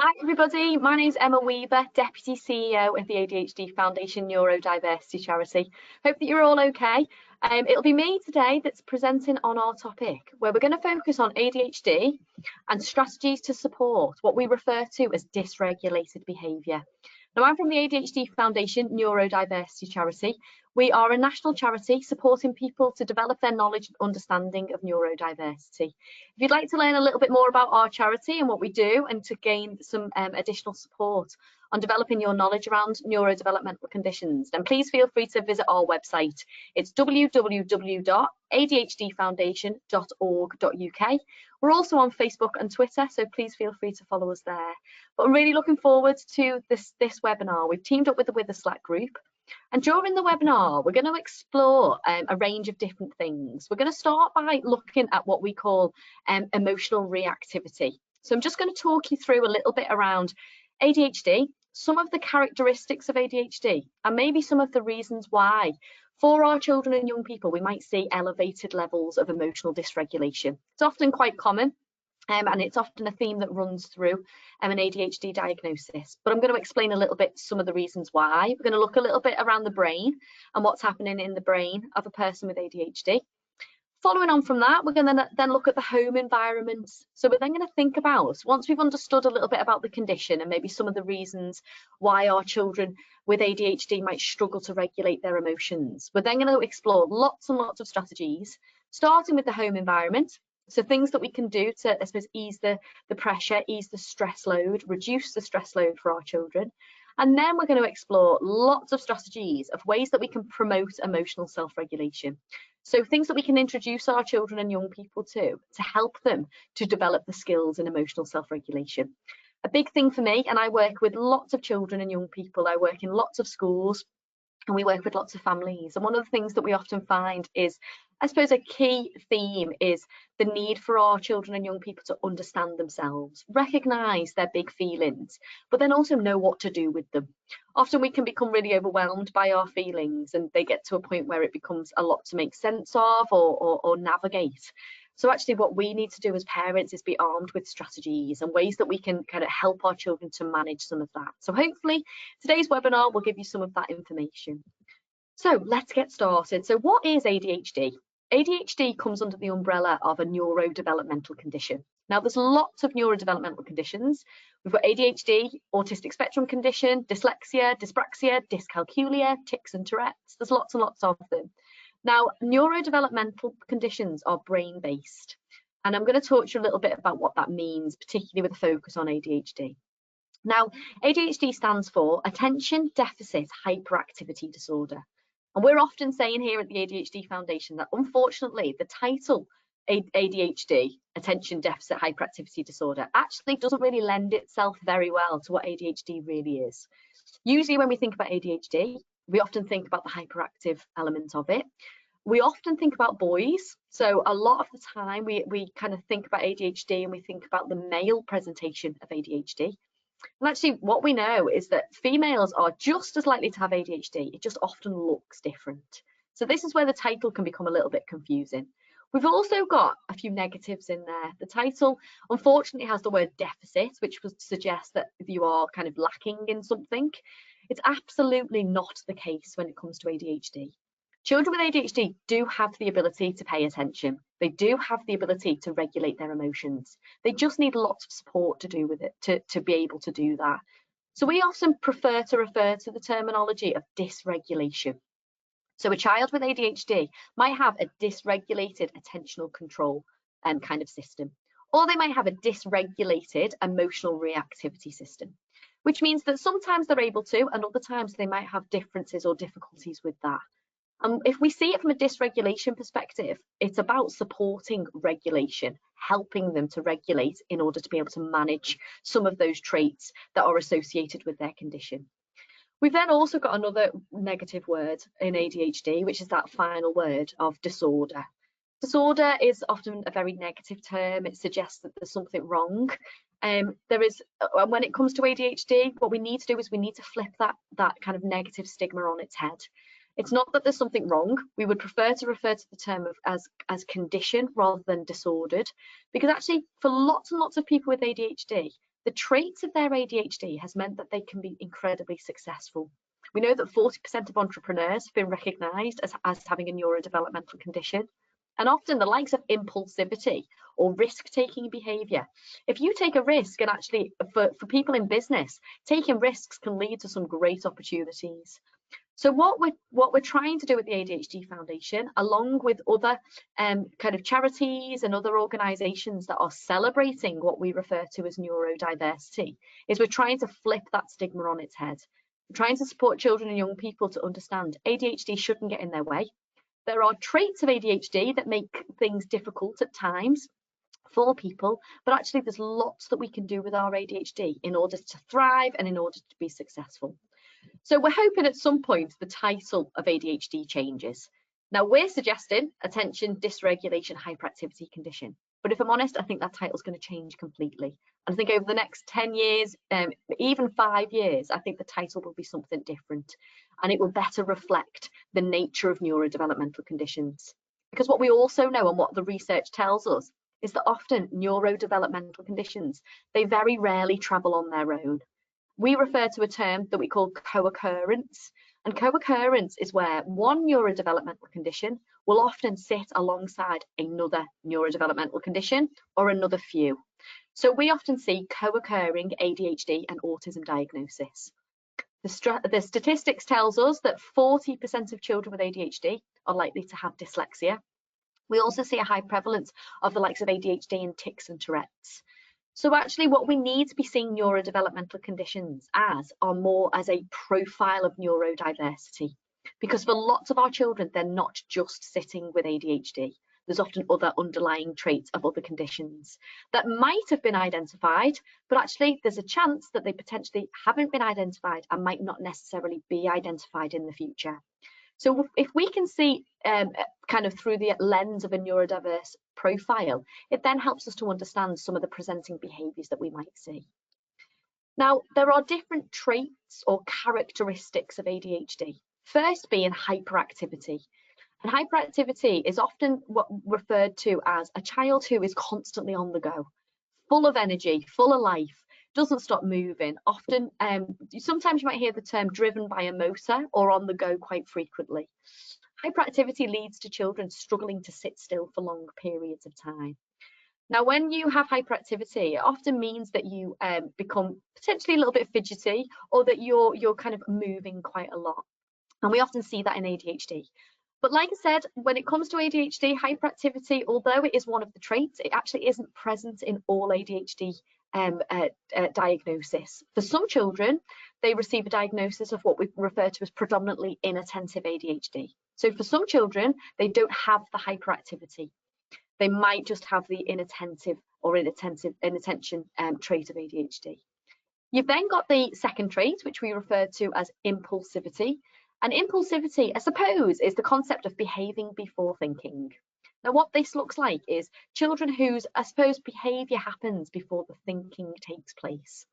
Hi everybody, my name's Emma Weaver, Deputy CEO of the ADHD Foundation Neurodiversity Charity. Hope that you're all okay. It'll be me today that's presenting on our topic, where we're going to focus on ADHD and strategies to support what we refer to as dysregulated behaviour. Now, I'm from the ADHD Foundation Neurodiversity Charity. We are a national charity supporting people to develop their knowledge and understanding of neurodiversity. If you'd like to learn a little bit more about our charity and what we do, and to gain some additional support on developing your knowledge around neurodevelopmental conditions, then please feel free to visit our website. It's www.adhdfoundation.org.uk. We're also on Facebook and Twitter, so please feel free to follow us there. But I'm really looking forward to this webinar. We've teamed up with the Witherslack group, and during the webinar, we're going to explore a range of different things. We're going to start by looking at what we call emotional reactivity. So I'm just going to talk you through a little bit around ADHD, some of the characteristics of ADHD, and maybe some of the reasons why for our children and young people we might see elevated levels of emotional dysregulation. It's often quite common. And it's often a theme that runs through an ADHD diagnosis. But I'm going to explain a little bit some of the reasons why. We're going to look a little bit around the brain and what's happening in the brain of a person with ADHD. Following on from that, we're going to then look at the home environment. So we're then going to think about, once we've understood a little bit about the condition and maybe some of the reasons why our children with ADHD might struggle to regulate their emotions, we're then going to explore lots and lots of strategies, starting with the home environment. So things that we can do to, I suppose, ease the pressure, ease the stress load, reduce the stress load for our children. And then we're going to explore lots of strategies of ways that we can promote emotional self-regulation. So things that we can introduce our children and young people to help them to develop the skills in emotional self-regulation. A big thing for me, and I work with lots of children and young people, I work in lots of schools, and we work with lots of families. And one of the things that we often find is, I suppose, a key theme is the need for our children and young people to understand themselves, recognise their big feelings, but then also know what to do with them. Often we can become really overwhelmed by our feelings, and they get to a point where it becomes a lot to make sense of or navigate. So actually what we need to do as parents is be armed with strategies and ways that we can kind of help our children to manage some of that. So hopefully today's webinar will give you some of that information. So let's get started. So what is ADHD? ADHD comes under the umbrella of a neurodevelopmental condition. Now there's lots of neurodevelopmental conditions. We've got ADHD, autistic spectrum condition, dyslexia, dyspraxia, dyscalculia, tics and Tourette's. There's lots and lots of them. Now, neurodevelopmental conditions are brain-based, and I'm going to talk to you a little bit about what that means, particularly with a focus on ADHD. Now, ADHD stands for Attention Deficit Hyperactivity Disorder, and we're often saying here at the ADHD Foundation that unfortunately the title ADHD, Attention Deficit Hyperactivity Disorder, actually doesn't really lend itself very well to what ADHD really is. Usually when we think about ADHD, we often think about the hyperactive element of it. We often think about boys. So a lot of the time we kind of think about ADHD and we think about the male presentation of ADHD. And actually what we know is that females are just as likely to have ADHD. It just often looks different. So this is where the title can become a little bit confusing. We've also got a few negatives in there. The title unfortunately has the word deficit, which would suggest that you are kind of lacking in something. It's absolutely not the case when it comes to ADHD. Children with ADHD do have the ability to pay attention. They do have the ability to regulate their emotions. They just need lots of support to do with it, to be able to do that. So we often prefer to refer to the terminology of dysregulation. So a child with ADHD might have a dysregulated attentional control kind of system, or they might have a dysregulated emotional reactivity system, which means that sometimes they're able to, and other times they might have differences or difficulties with that. If we see it from a dysregulation perspective, it's about supporting regulation, helping them to regulate in order to be able to manage some of those traits that are associated with their condition. We've then also got another negative word in ADHD, which is that final word of disorder. Disorder is often a very negative term. It suggests that there's something wrong. When it comes to ADHD, what we need to do is we need to flip that kind of negative stigma on its head. It's not that there's something wrong. We would prefer to refer to the term as condition rather than disordered, because actually for lots and lots of people with ADHD, the traits of their ADHD has meant that they can be incredibly successful. We know that 40% of entrepreneurs have been recognised as having a neurodevelopmental condition. And often the likes of impulsivity or risk-taking behaviour. If you take a risk, and actually for people in business, taking risks can lead to some great opportunities. So what we're trying to do at the ADHD Foundation, along with other kind of charities and other organisations that are celebrating what we refer to as neurodiversity, is we're trying to flip that stigma on its head. We're trying to support children and young people to understand ADHD shouldn't get in their way. There are traits of ADHD that make things difficult at times for people, but actually there's lots that we can do with our ADHD in order to thrive and in order to be successful. So we're hoping at some point the title of ADHD changes. Now we're suggesting attention dysregulation hyperactivity condition, but if I'm honest, I think that title's going to change completely. And I think over the next 10 years, even 5 years, I think the title will be something different, and it will better reflect the nature of neurodevelopmental conditions. Because what we also know, and what the research tells us, is that often neurodevelopmental conditions, they very rarely travel on their own. We refer to a term that we call co-occurrence, and co-occurrence is where one neurodevelopmental condition will often sit alongside another neurodevelopmental condition or another few. So we often see co-occurring ADHD and autism diagnosis. The statistics tells us that 40% of children with ADHD are likely to have dyslexia. We also see a high prevalence of the likes of ADHD and tics and Tourette's. So actually what we need to be seeing neurodevelopmental conditions as are more as a profile of neurodiversity, because for lots of our children, they're not just sitting with ADHD. There's often other underlying traits of other conditions that might have been identified, but actually there's a chance that they potentially haven't been identified and might not necessarily be identified in the future. So if we can see kind of through the lens of a neurodiverse profile, it then helps us to understand some of the presenting behaviours that we might see. Now, there are different traits or characteristics of ADHD. First being hyperactivity. And hyperactivity is often what referred to as a child who is constantly on the go, full of energy, full of life, doesn't stop moving. Often, sometimes you might hear the term driven by a motor or on the go quite frequently. Hyperactivity leads to children struggling to sit still for long periods of time. Now, when you have hyperactivity, it often means that you become potentially a little bit fidgety, or that you're kind of moving quite a lot. And we often see that in ADHD. But like I said, when it comes to ADHD, hyperactivity, although it is one of the traits, it actually isn't present in all ADHD diagnosis. For some children, they receive a diagnosis of what we refer to as predominantly inattentive ADHD. So for some children, they don't have the hyperactivity. They might just have the inattention trait of ADHD. You've then got the second trait, which we refer to as impulsivity. And impulsivity, I suppose, is the concept of behaving before thinking. Now, what this looks like is children whose, I suppose, behaviour happens before the thinking takes place.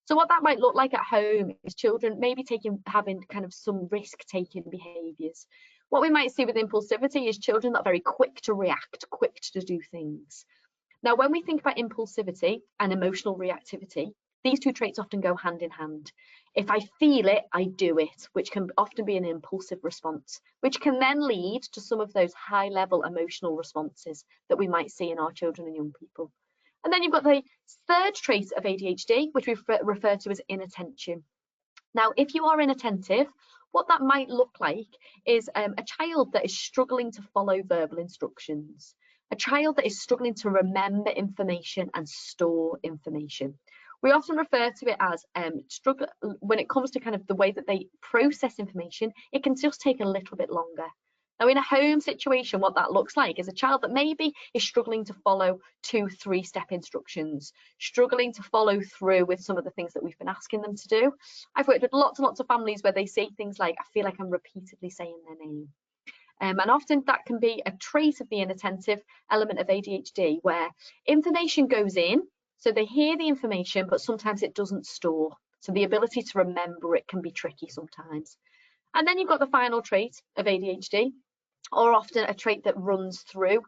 So what that might look like at home is children maybe having kind of some risk-taking behaviours. What we might see with impulsivity is children that are very quick to react, quick to do things. Now, when we think about impulsivity and emotional reactivity, these two traits often go hand in hand. If I feel it, I do it, which can often be an impulsive response, which can then lead to some of those high-level emotional responses that we might see in our children and young people. And then you've got the third trait of ADHD, which we refer to as inattention. Now, if you are inattentive, what that might look like is a child that is struggling to follow verbal instructions, a child that is struggling to remember information and store information. We often refer to it as struggle when it comes to kind of the way that they process information. It can just take a little bit longer. Now, in a home situation, what that looks like is a child that maybe is struggling to follow 2-3 step instructions, struggling to follow through with some of the things that we've been asking them to do. I've worked with lots and lots of families where they say things like, I feel like I'm repeatedly saying their name. And often that can be a trait of the inattentive element of ADHD, where information goes in, so they hear the information, but sometimes it doesn't store. So the ability to remember it can be tricky sometimes. And then you've got the final trait of ADHD, or often a trait that runs through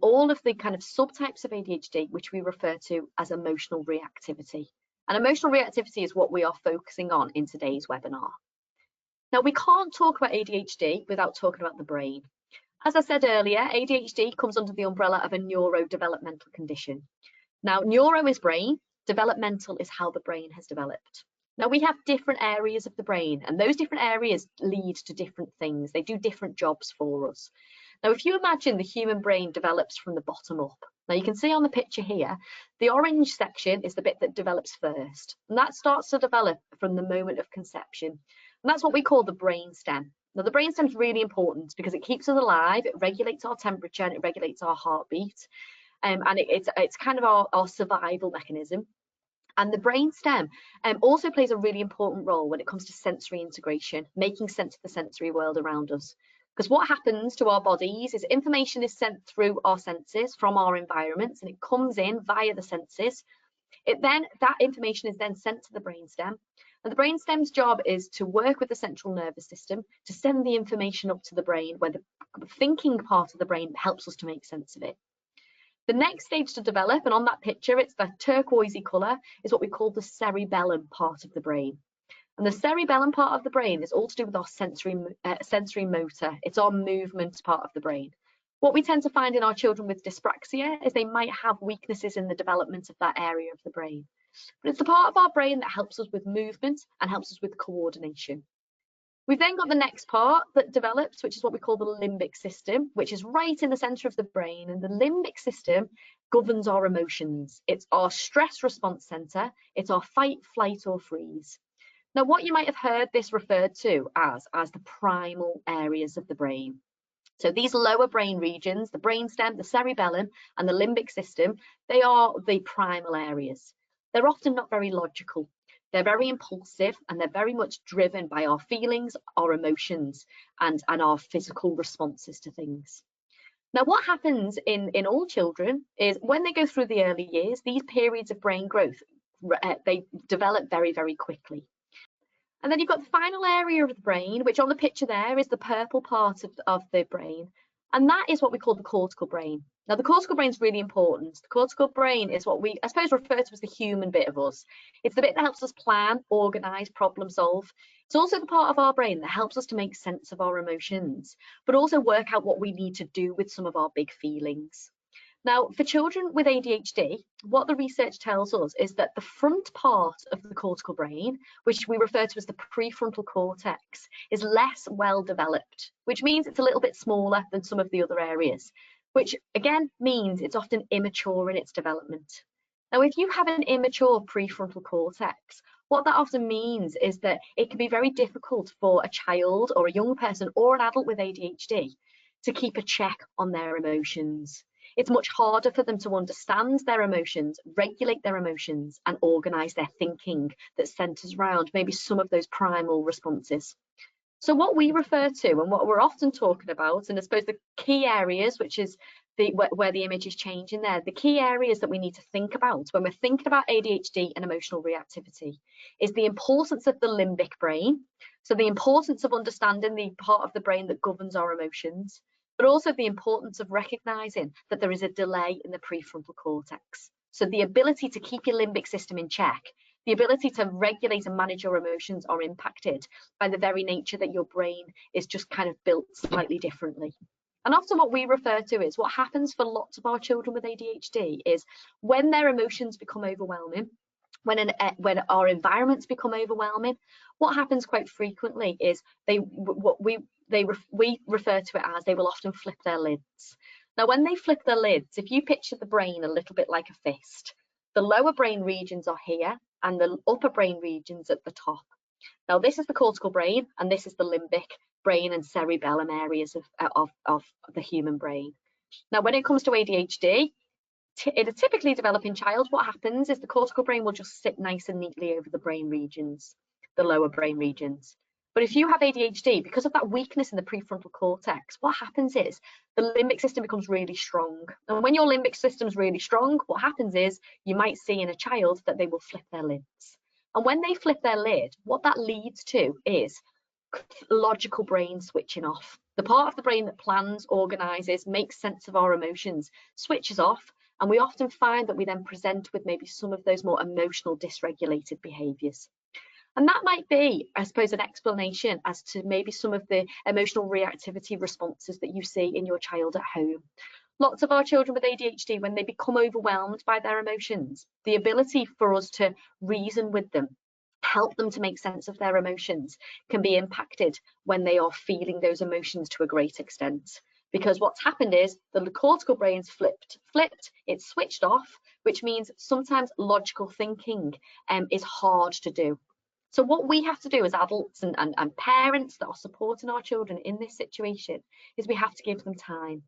all of the kind of subtypes of ADHD, which we refer to as emotional reactivity. And emotional reactivity is what we are focusing on in today's webinar. Now, we can't talk about ADHD without talking about the brain. As I said earlier, ADHD comes under the umbrella of a neurodevelopmental condition. Now, neuro is brain, developmental is how the brain has developed. Now, we have different areas of the brain, and those different areas lead to different things. They do different jobs for us. Now, if you imagine the human brain develops from the bottom up, now you can see on the picture here, the orange section is the bit that develops first, and that starts to develop from the moment of conception. And that's what we call the brain stem. Now, the brain stem is really important because it keeps us alive, it regulates our temperature, and it regulates our heartbeat. And it's kind of our survival mechanism. And the brain stem also plays a really important role when it comes to sensory integration, making sense of the sensory world around us. Because what happens to our bodies is information is sent through our senses from our environments, and it comes in via the senses. That information is then sent to the brainstem, and the brainstem's job is to work with the central nervous system to send the information up to the brain, where the thinking part of the brain helps us to make sense of it. The next stage to develop, and on that picture, it's the turquoisey colour, is what we call the cerebellum part of the brain. And the cerebellum part of the brain is all to do with our sensory motor. It's our movement part of the brain. What we tend to find in our children with dyspraxia is they might have weaknesses in the development of that area of the brain. But it's the part of our brain that helps us with movement and helps us with coordination. We've then got the next part that develops, which is what we call the limbic system, which is right in the center of the brain. And the limbic system governs our emotions. It's our stress response center. It's our fight, flight, or freeze. Now, what you might have heard this referred to as the primal areas of the brain. So these lower brain regions, the brainstem, the cerebellum, and the limbic system, they are the primal areas. They're often not very logical. They're very impulsive, and they're very much driven by our feelings, our emotions, and our physical responses to things. Now, what happens in all children is when they go through the early years, these periods of brain growth, they develop very, very quickly. And then you've got the final area of the brain, which on the picture there is the purple part of the brain. And that is what we call the cortical brain. Now, the cortical brain is really important. The cortical brain is what we, I suppose, refer to as the human bit of us. It's the bit that helps us plan, organise, problem solve. It's also the part of our brain that helps us to make sense of our emotions, but also work out what we need to do with some of our big feelings. Now, for children with ADHD, what the research tells us is that the front part of the cortical brain, which we refer to as the prefrontal cortex, is less well developed, which means it's a little bit smaller than some of the other areas, which again means it's often immature in its development. Now, if you have an immature prefrontal cortex, what that often means is that it can be very difficult for a child or a young person or an adult with ADHD to keep a check on their emotions. It's much harder for them to understand their emotions, regulate their emotions, and organise their thinking that centres around maybe some of those primal responses. So what we refer to and what we're often talking about, and I suppose the key areas, which is where the image is changing there, the key areas that we need to think about when we're thinking about ADHD and emotional reactivity is the importance of the limbic brain. So the importance of understanding the part of the brain that governs our emotions, but also the importance of recognising that there is a delay in the prefrontal cortex. So the ability to keep your limbic system in check, the ability to regulate and manage your emotions are impacted by the very nature that your brain is just kind of built slightly differently. And often what we refer to is what happens for lots of our children with ADHD is when their emotions become overwhelming, when our environments become overwhelming, what happens quite frequently is we refer to it as they will often flip their lids. Now, when they flip their lids, if you picture the brain a little bit like a fist, the lower brain regions are here and the upper brain regions at the top. Now, this is the cortical brain and this is the limbic brain and cerebellum areas of the human brain. Now, when it comes to ADHD, in a typically developing child, what happens is the cortical brain will just sit nice and neatly over the brain regions, the lower brain regions. But if you have ADHD, because of that weakness in the prefrontal cortex, what happens is the limbic system becomes really strong. And when your limbic system's really strong, what happens is you might see in a child that they will flip their lids. And when they flip their lid, what that leads to is logical brain switching off. The part of the brain that plans, organises, makes sense of our emotions switches off, And we often find that we then present with maybe some of those more emotional dysregulated behaviours. And that might be, I suppose, an explanation as to maybe some of the emotional reactivity responses that you see in your child at home. Lots of our children with ADHD, when they become overwhelmed by their emotions, the ability for us to reason with them, help them to make sense of their emotions, can be impacted when they are feeling those emotions to a great extent. Because what's happened is the cortical brain's flipped, it's switched off, which means sometimes logical thinking is hard to do. So what we have to do as adults and parents that are supporting our children in this situation is we have to give them time.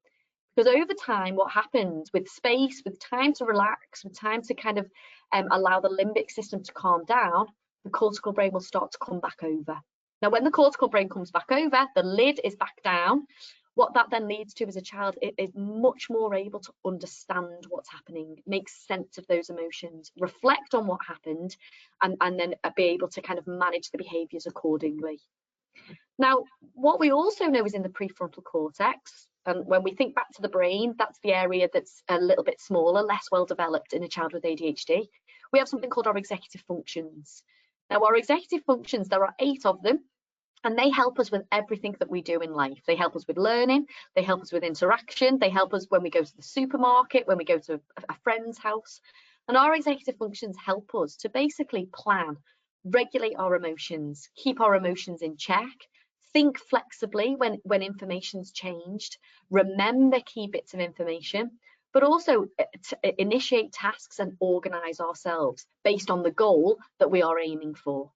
Because over time, what happens with space, with time to relax, with time to kind of allow the limbic system to calm down, the cortical brain will start to come back over. Now, when the cortical brain comes back over, the lid is back down. What that then leads to as a child is much more able to understand what's happening, make sense of those emotions, reflect on what happened, and then be able to kind of manage the behaviours accordingly. Now, what we also know is in the prefrontal cortex, and when we think back to the brain, that's the area that's a little bit smaller, less well developed in a child with ADHD. We have something called our executive functions. Now, our executive functions, there are 8 of them, and they help us with everything that we do in life. They help us with learning, they help us with interaction, they help us when we go to the supermarket, when we go to a friend's house. And our executive functions help us to basically plan, regulate our emotions, keep our emotions in check, think flexibly when information's changed, remember key bits of information, but also to initiate tasks and organise ourselves based on the goal that we are aiming for.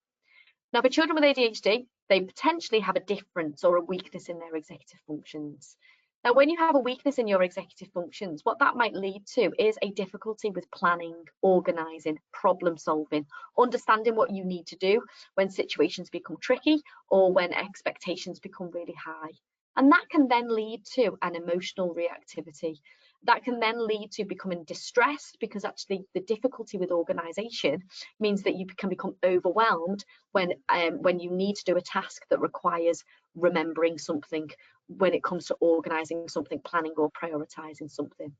Now, for children with ADHD, they potentially have a difference or a weakness in their executive functions. Now, when you have a weakness in your executive functions, what that might lead to is a difficulty with planning, organising, problem solving, understanding what you need to do when situations become tricky or when expectations become really high. And that can then lead to an emotional reactivity. That can then lead to becoming distressed, because actually the difficulty with organisation means that you can become overwhelmed when you need to do a task that requires remembering something, when it comes to organising something, planning or prioritising something.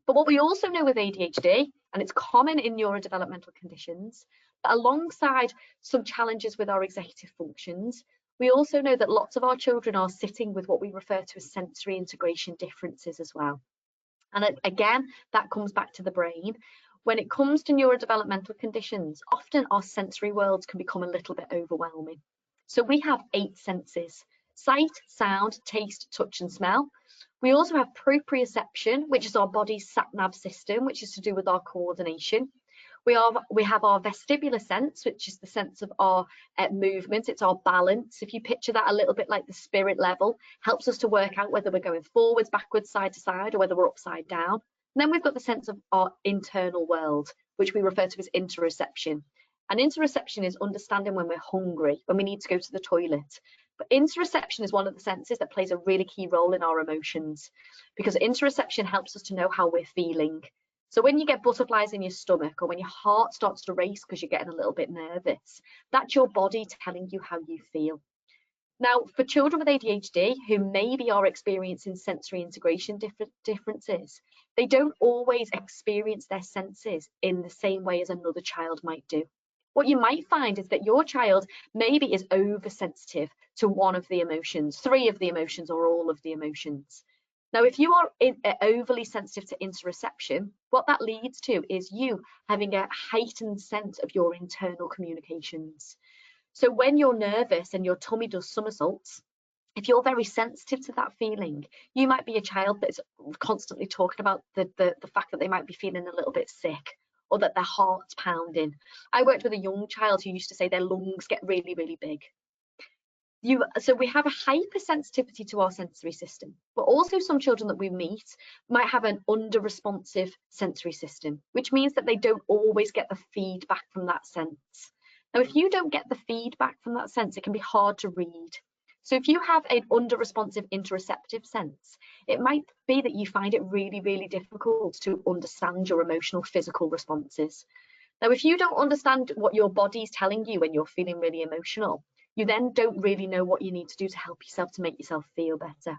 But what we also know with ADHD, and it's common in neurodevelopmental conditions, that alongside some challenges with our executive functions, we also know that lots of our children are sitting with what we refer to as sensory integration differences as well. And again, that comes back to the brain. When it comes to neurodevelopmental conditions, often our sensory worlds can become a little bit overwhelming. So we have 8 senses: sight, sound, taste, touch and smell. We also have proprioception, which is our body's sat-nav system, which is to do with our coordination. We have our vestibular sense, which is the sense of our movement. It's our balance. If you picture that a little bit like the spirit level, helps us to work out whether we're going forwards, backwards, side to side, or whether we're upside down. And then we've got the sense of our internal world, which we refer to as interoception. And interoception is understanding when we're hungry, when we need to go to the toilet. But interoception is one of the senses that plays a really key role in our emotions, because interoception helps us to know how we're feeling. So when you get butterflies in your stomach, or when your heart starts to race because you're getting a little bit nervous, that's your body telling you how you feel. Now, for children with ADHD who maybe are experiencing sensory integration differences, they don't always experience their senses in the same way as another child might do. What you might find is that your child maybe is oversensitive to one of the emotions, 3 of the emotions, or all of the emotions. Now, if you are overly sensitive to interoception, what that leads to is you having a heightened sense of your internal communications. So when you're nervous and your tummy does somersaults, if you're very sensitive to that feeling, you might be a child that's constantly talking about the fact that they might be feeling a little bit sick, or that their heart's pounding. I worked with a young child who used to say their lungs get really, really big. So we have a hypersensitivity to our sensory system, but also some children that we meet might have an under-responsive sensory system, which means that they don't always get the feedback from that sense. Now, if you don't get the feedback from that sense, it can be hard to read. So if you have an under-responsive interoceptive sense, it might be that you find it really, really difficult to understand your emotional, physical responses. Now, if you don't understand what your body's telling you when you're feeling really emotional, you then don't really know what you need to do to help yourself to make yourself feel better.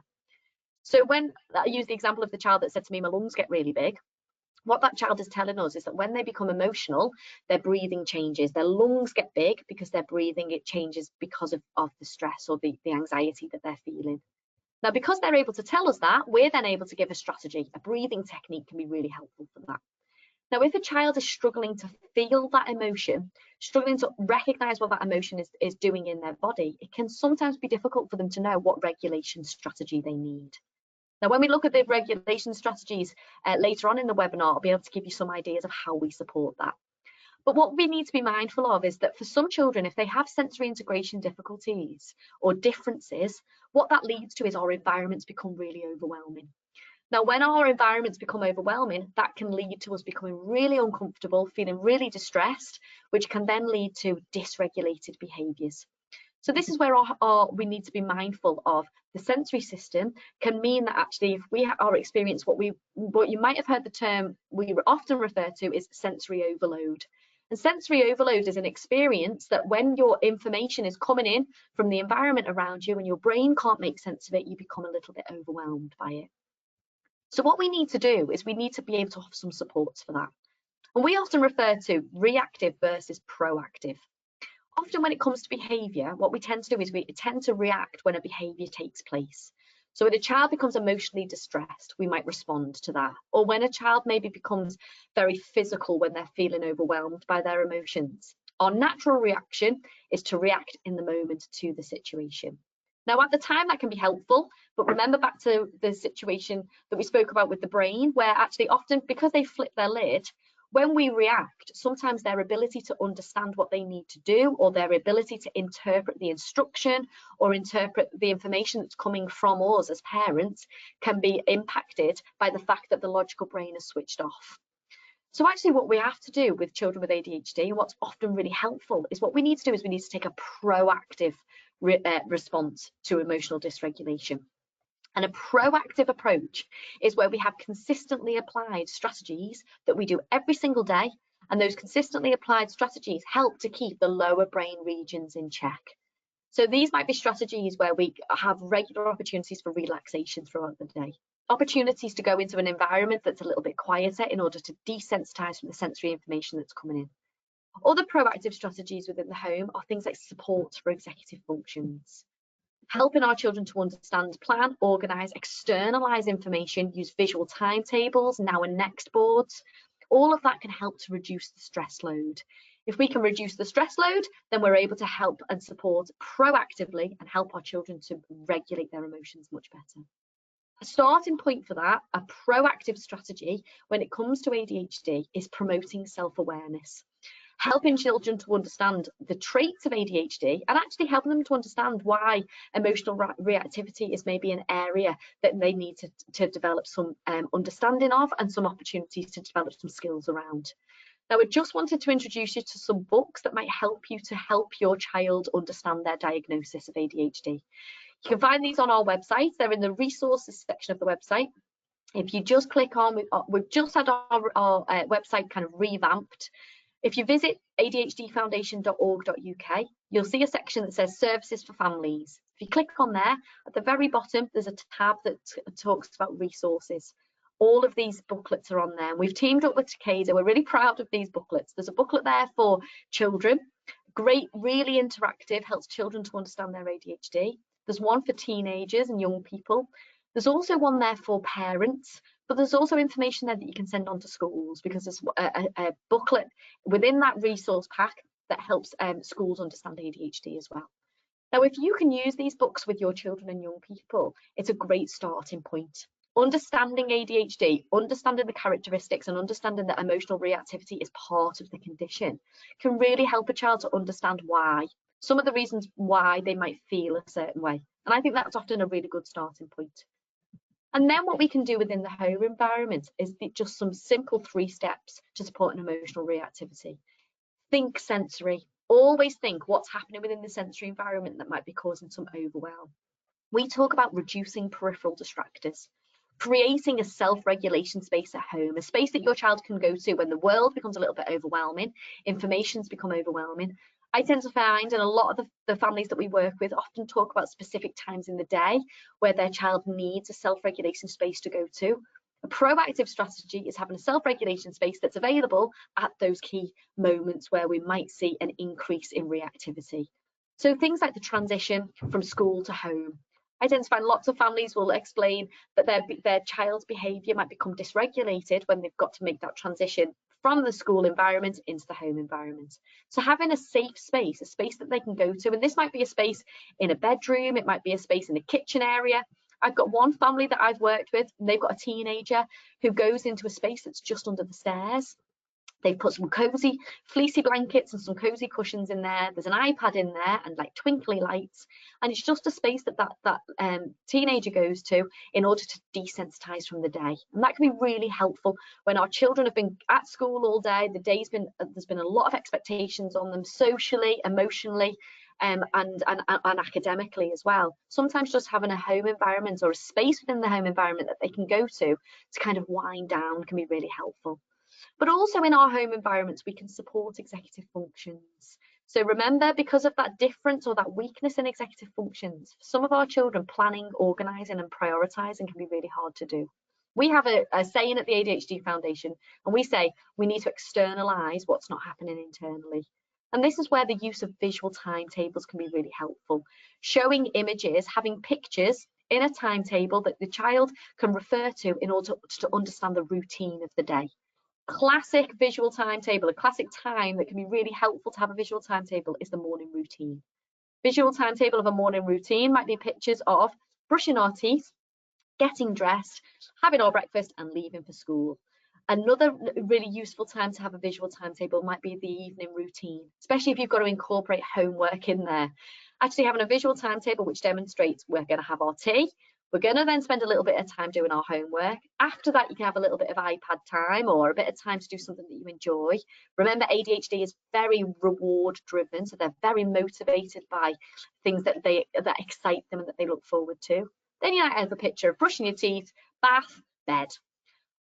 So when I use the example of the child that said to me, my lungs get really big, what that child is telling us is that when they become emotional, their breathing changes, their lungs get big because their breathing, it changes because of the stress or the anxiety that they're feeling. Now, because they're able to tell us that, we're then able to give a strategy. A breathing technique can be really helpful for that. Now, if a child is struggling to feel that emotion, struggling to recognize what that emotion is doing in their body, it can sometimes be difficult for them to know what regulation strategy they need. Now, when we look at the regulation strategies later on in the webinar, I'll be able to give you some ideas of how we support that. But what we need to be mindful of is that for some children, if they have sensory integration difficulties or differences, what that leads to is our environments become really overwhelming. Now, when our environments become overwhelming, that can lead to us becoming really uncomfortable, feeling really distressed, which can then lead to dysregulated behaviours. So this is where we need to be mindful of the sensory system. Can mean that actually if we are experience what you might have heard the term we often refer to is sensory overload. And sensory overload is an experience that when your information is coming in from the environment around you and your brain can't make sense of it, you become a little bit overwhelmed by it. So what we need to do is we need to be able to offer some supports for that. And we often refer to reactive versus proactive. Often when it comes to behaviour, what we tend to do is we tend to react when a behaviour takes place. So when a child becomes emotionally distressed, we might respond to that. Or when a child maybe becomes very physical when they're feeling overwhelmed by their emotions. Our natural reaction is to react in the moment to the situation. Now, at the time, that can be helpful, but remember back to the situation that we spoke about with the brain, where actually often because they flip their lid, when we react, sometimes their ability to understand what they need to do or their ability to interpret the instruction or interpret the information that's coming from us as parents can be impacted by the fact that the logical brain is switched off. So actually what we have to do with children with ADHD, and what's often really helpful, is what we need to do is we need to take a proactive response to emotional dysregulation. And a proactive approach is where we have consistently applied strategies that we do every single day, and those consistently applied strategies help to keep the lower brain regions in check. So these might be strategies where we have regular opportunities for relaxation throughout the day, opportunities to go into an environment that's a little bit quieter in order to desensitize from the sensory information that's coming in. Other proactive strategies within the home are things like support for executive functions, helping our children to understand, plan, organise, externalise information, use visual timetables, now and next boards. All of that can help to reduce the stress load. If we can reduce the stress load, then we're able to help and support proactively and help our children to regulate their emotions much better. A starting point for that, a proactive strategy when it comes to ADHD, is promoting self-awareness. Helping children to understand the traits of ADHD and actually helping them to understand why emotional reactivity is maybe an area that they need to develop some understanding of and some opportunities to develop some skills around. Now, I just wanted to introduce you to some books that might help you to help your child understand their diagnosis of ADHD. You can find these on our website. They're in the resources section of the website. If you just click on, we've just had our website kind of revamped. If you visit adhdfoundation.org.uk, you'll see a section that says Services for Families. If you click on there, at the very bottom, there's a tab that talks about resources. All of these booklets are on there. We've teamed up with Takeda. We're really proud of these booklets. There's a booklet there for children. Great, really interactive, helps children to understand their ADHD. There's one for teenagers and young people. There's also one there for parents, but there's also information there that you can send on to schools, because there's a booklet within that resource pack that helps schools understand ADHD as well. Now, if you can use these books with your children and young people, it's a great starting point. Understanding ADHD, understanding the characteristics and understanding that emotional reactivity is part of the condition can really help a child to understand why, some of the reasons why they might feel a certain way. And I think that's often a really good starting point. And then what we can do within the home environment is just some simple 3 steps to support an emotional reactivity. Think sensory. Always think what's happening within the sensory environment that might be causing some overwhelm. We talk about reducing peripheral distractors, creating a self-regulation space at home, a space that your child can go to when the world becomes a little bit overwhelming, information's become overwhelming. I tend to find, and a lot of the families that we work with often talk about specific times in the day where their child needs a self-regulation space to go to. A proactive strategy is having a self-regulation space that's available at those key moments where we might see an increase in reactivity. So things like the transition from school to home. I tend to find lots of families will explain that their child's behaviour might become dysregulated when they've got to make that transition from the school environment into the home environment. So having a safe space, a space that they can go to, and this might be a space in a bedroom, it might be a space in a kitchen area. I've got one family that I've worked with, and they've got a teenager who goes into a space that's just under the stairs. They've put some cozy fleecy blankets and some cozy cushions in there. There's an iPad in there and like twinkly lights. And it's just a space that teenager goes to in order to desensitize from the day. And that can be really helpful when our children have been at school all day. The day's been, there's been a lot of expectations on them socially, emotionally, and academically as well. Sometimes just having a home environment or a space within the home environment that they can go to kind of wind down can be really helpful. But also in our home environments, we can support executive functions. So remember, because of that difference or that weakness in executive functions, for some of our children, planning, organising and prioritising can be really hard to do. We have a saying at the ADHD Foundation, and we say we need to externalise what's not happening internally. And this is where the use of visual timetables can be really helpful. Showing images, having pictures in a timetable that the child can refer to in order to understand the routine of the day. Classic visual timetable, a classic time that can be really helpful to have a visual timetable is the morning routine. Visual timetable of a morning routine might be pictures of brushing our teeth, getting dressed, having our breakfast and leaving for school. Another really useful time to have a visual timetable might be the evening routine, especially if you've got to incorporate homework in there. Actually having a visual timetable which demonstrates we're going to have our tea, we're going to then spend a little bit of time doing our homework. After that, you can have a little bit of iPad time or a bit of time to do something that you enjoy. Remember, ADHD is very reward driven, so they're very motivated by things that excite them and that they look forward to. Then you might have a picture of brushing your teeth, bath, bed.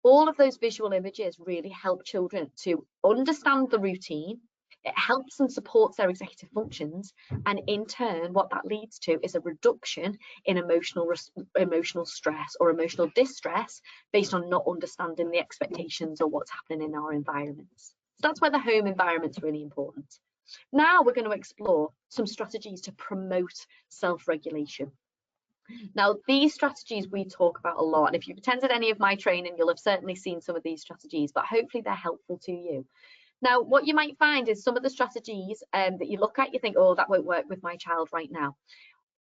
All of those visual images really help children to understand the routine. It helps and supports their executive functions, and in turn what that leads to is a reduction in emotional stress or emotional distress based on not understanding the expectations or what's happening in our environments. So that's where the home environment's really important. Now we're going to explore some strategies to promote self-regulation. Now, these strategies we talk about a lot, and if you've attended any of my training, you'll have certainly seen some of these strategies, but hopefully they're helpful to you. Now, what you might find is some of the strategies that you look at, you think, oh, that won't work with my child right now.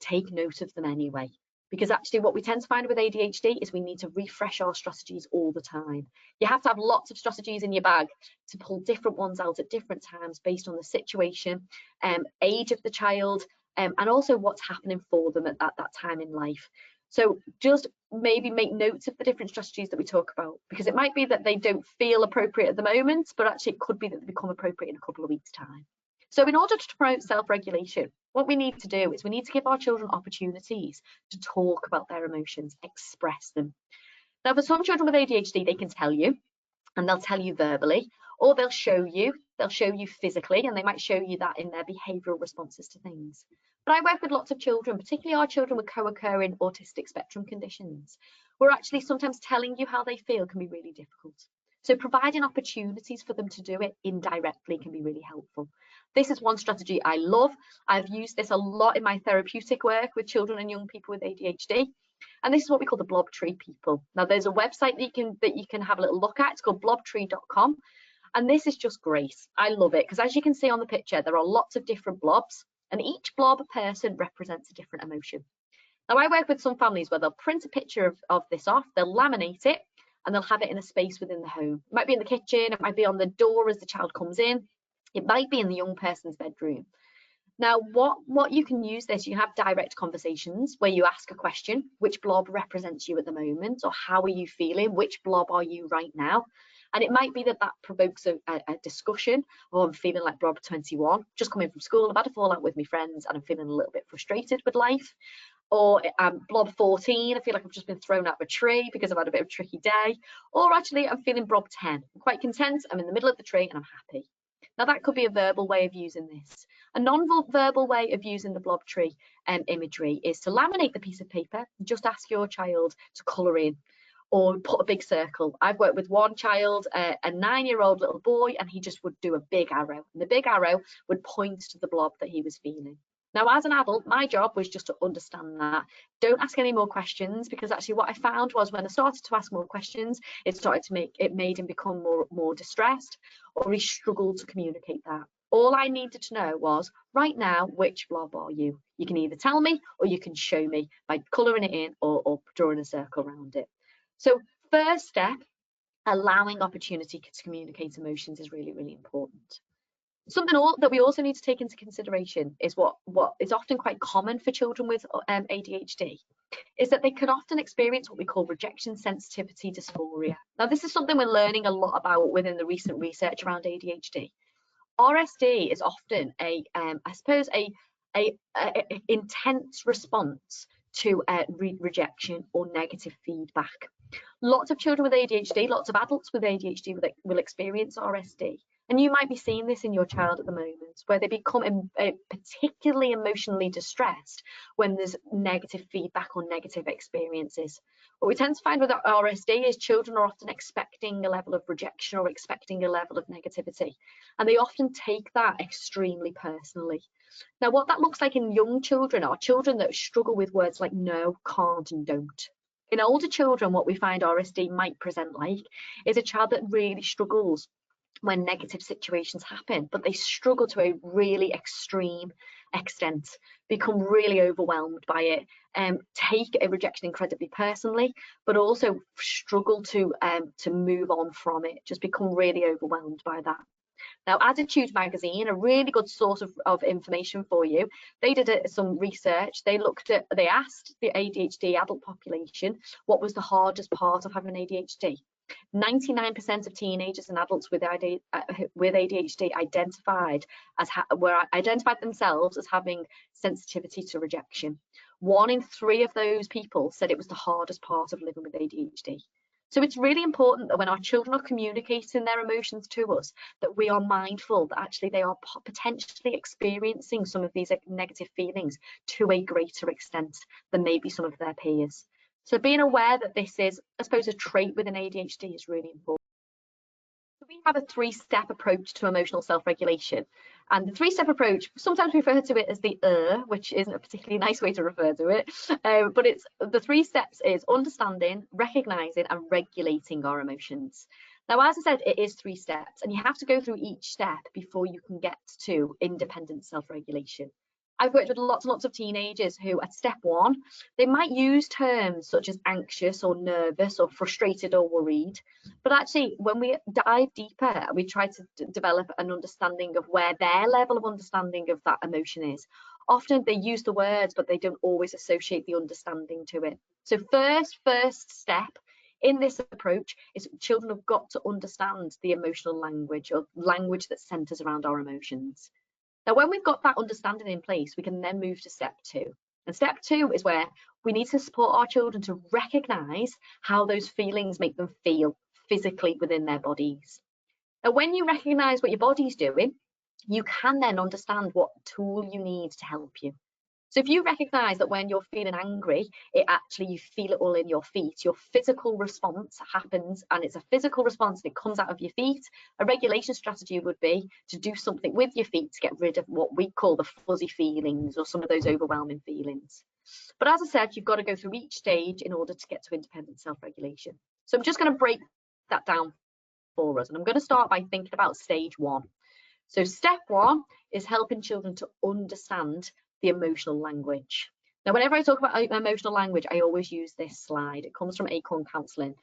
Take note of them anyway, because actually what we tend to find with ADHD is we need to refresh our strategies all the time. You have to have lots of strategies in your bag to pull different ones out at different times based on the situation, age of the child, and also what's happening for them at that time in life. So just maybe make notes of the different strategies that we talk about, because it might be that they don't feel appropriate at the moment, but actually it could be that they become appropriate in a couple of weeks' time. So in order to promote self-regulation, what we need to do is we need to give our children opportunities to talk about their emotions, express them. Now, for some children with ADHD, they can tell you, and they'll tell you verbally, or they'll show you physically, and they might show you that in their behavioural responses to things. But I work with lots of children, particularly our children with co-occurring autistic spectrum conditions, where actually sometimes telling you how they feel can be really difficult. So providing opportunities for them to do it indirectly can be really helpful. This is one strategy I love. I've used this a lot in my therapeutic work with children and young people with ADHD. And this is what we call the blob tree people. Now, there's a website that you can have a little look at. It's called blobtree.com. And this is just great. I love it because, as you can see on the picture, there are lots of different blobs, and each blob person represents a different emotion. Now, I work with some families where they'll print a picture of this off, they'll laminate it, and they'll have it in a space within the home. It might be in the kitchen, it might be on the door as the child comes in, it might be in the young person's bedroom. Now, what you can use this, you have direct conversations where you ask a question, which blob represents you at the moment, or how are you feeling, which blob are you right now? And it might be that provokes a discussion. Oh, I'm feeling like blob 21, just coming from school, I've had a fallout with my friends and I'm feeling a little bit frustrated with life. Or blob 14, I feel like I've just been thrown out of a tree because I've had a bit of a tricky day. Or actually I'm feeling blob 10, I'm quite content, I'm in the middle of the tree and I'm happy. Now that could be a verbal way of using this. A non-verbal way of using the blob tree imagery is to laminate the piece of paper and just ask your child to colour in. or put a big circle. I've worked with one child, a 9-year-old little boy, and he just would do a big arrow. And the big arrow would point to the blob that he was feeling. Now, as an adult, my job was just to understand that. Don't ask any more questions, because actually what I found was when I started to ask more questions, it made him become more distressed, or he struggled to communicate that. All I needed to know was, right now, which blob are you? You can either tell me or you can show me by colouring it in or drawing a circle around it. So first step, allowing opportunity to communicate emotions is really, really important. Something that we also need to take into consideration is what is often quite common for children with ADHD, is that they can often experience what we call rejection sensitivity dysphoria. Now, this is something we're learning a lot about within the recent research around ADHD. RSD is often I suppose a intense response to rejection or negative feedback. Lots of children with ADHD, lots of adults with ADHD will experience RSD. And you might be seeing this in your child at the moment, where they become particularly emotionally distressed when there's negative feedback or negative experiences. What we tend to find with RSD is children are often expecting a level of rejection or expecting a level of negativity, and they often take that extremely personally. Now, what that looks like in young children are children that struggle with words like no, can't, and don't. In older children, what we find RSD might present like is a child that really struggles when negative situations happen, but they struggle to a really extreme extent, become really overwhelmed by it, take a rejection incredibly personally, but also struggle to move on from it, just become really overwhelmed by that. Now, Attitude Magazine, a really good source of information for you, they did some research. They asked the ADHD adult population what was the hardest part of having ADHD. 99% of teenagers and adults with ADHD identified themselves as having sensitivity to rejection. 1 in 3 of those people said it was the hardest part of living with ADHD. So it's really important that when our children are communicating their emotions to us, that we are mindful that actually they are potentially experiencing some of these negative feelings to a greater extent than maybe some of their peers. So being aware that this is, I suppose, a trait within ADHD is really important. So we have a 3-step approach to emotional self-regulation. And the 3-step approach, sometimes we refer to it as the which isn't a particularly nice way to refer to it. But it's the 3 steps is understanding, recognizing, and regulating our emotions. Now, as I said, it is 3 steps, and you have to go through each step before you can get to independent self-regulation. I've worked with lots and lots of teenagers who at step 1, they might use terms such as anxious or nervous or frustrated or worried. But actually, when we dive deeper, we try to develop an understanding of where their level of understanding of that emotion is. Often they use the words, but they don't always associate the understanding to it. So first step in this approach is children have got to understand the emotional language, or language that centers around our emotions. Now, when we've got that understanding in place, we can then move to step 2. And step 2 is where we need to support our children to recognize how those feelings make them feel physically within their bodies. Now, when you recognize what your body's doing, you can then understand what tool you need to help you. So if you recognize that when you're feeling angry, you feel it all in your feet, your physical response happens, and it's a physical response and it comes out of your feet. A regulation strategy would be to do something with your feet to get rid of what we call the fuzzy feelings or some of those overwhelming feelings. But as I said, you've got to go through each stage in order to get to independent self-regulation. So I'm just going to break that down for us. And I'm going to start by thinking about stage 1. So step 1 is helping children to understand the emotional language. Now, whenever I talk about emotional language, I always use this slide. It comes from Acorn Counselling,